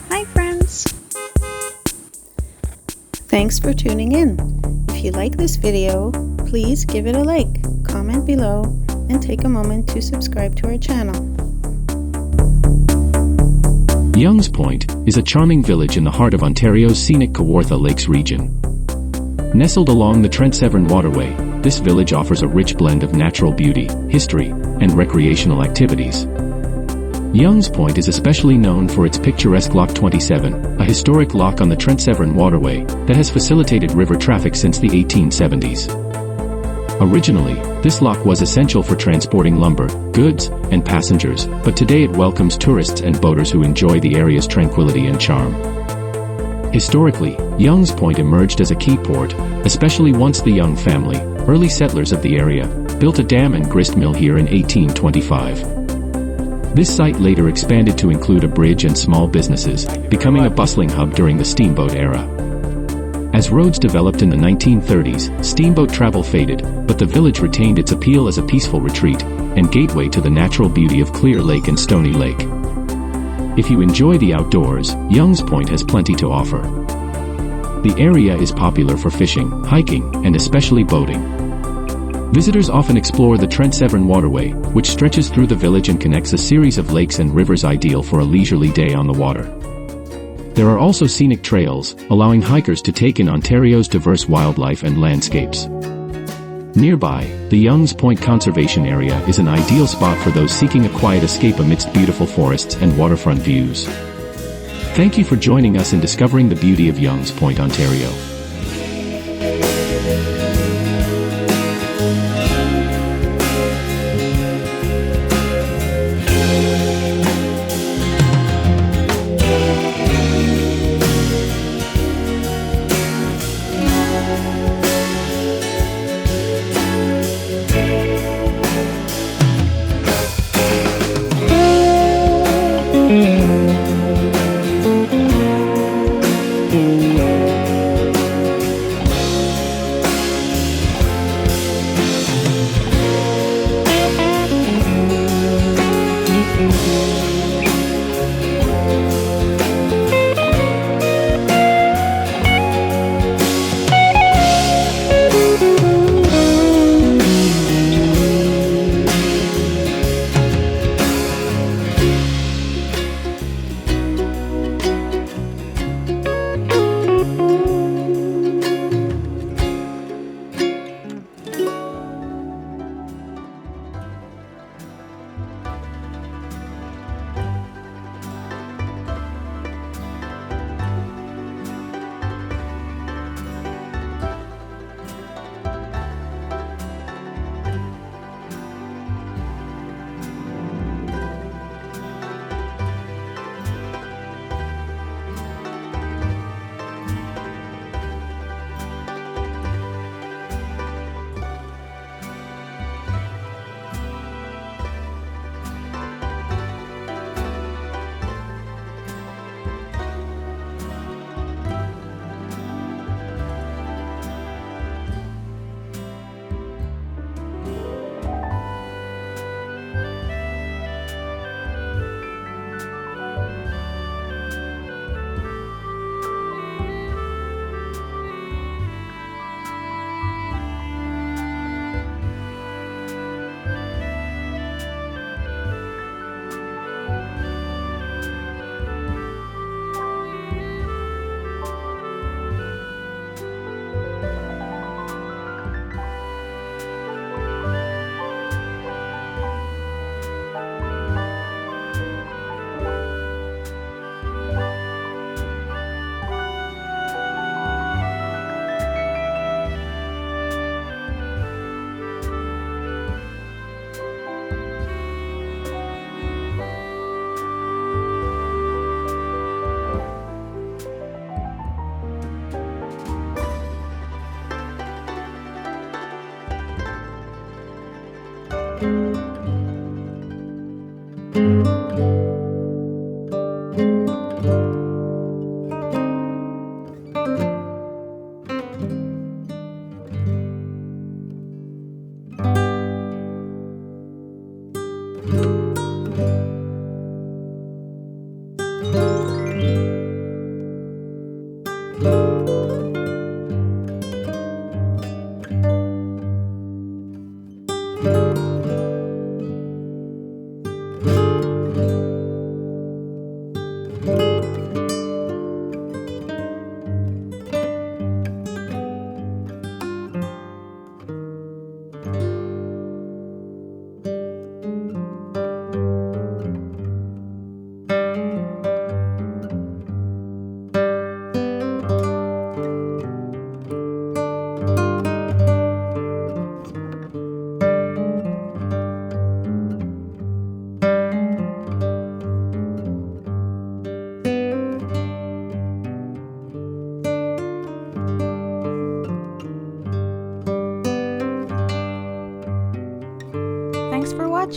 Hi friends! Thanks for tuning in. If you like this video, please give it a like, comment below, and take a moment to subscribe to our channel. Young's Point is a charming village in the heart of Ontario's scenic Kawartha Lakes region. Nestled along the Trent Severn Waterway, this village offers a rich blend of natural beauty, history, and recreational activities. Young's Point is especially known for its picturesque Lock 27, a historic lock on the Trent Severn Waterway that has facilitated river traffic since the 1870s. Originally, this lock was essential for transporting lumber, goods, and passengers, but today it welcomes tourists and boaters who enjoy the area's tranquility and charm. Historically, Young's Point emerged as a key port, especially once the Young family, early settlers of the area, built a dam and grist mill here in 1825. This site later expanded to include a bridge and small businesses, becoming a bustling hub during the steamboat era. As roads developed in the 1930s, steamboat travel faded, but the village retained its appeal as a peaceful retreat and gateway to the natural beauty of Clear Lake and Stony Lake. If you enjoy the outdoors, Young's Point has plenty to offer. The area is popular for fishing, hiking, and especially boating. Visitors often explore the Trent Severn Waterway, which stretches through the village and connects a series of lakes and rivers ideal for a leisurely day on the water. There are also scenic trails, allowing hikers to take in Ontario's diverse wildlife and landscapes. Nearby, the Young's Point Conservation Area is an ideal spot for those seeking a quiet escape amidst beautiful forests and waterfront views. Thank you for joining us in discovering the beauty of Young's Point, Ontario.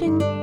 watching.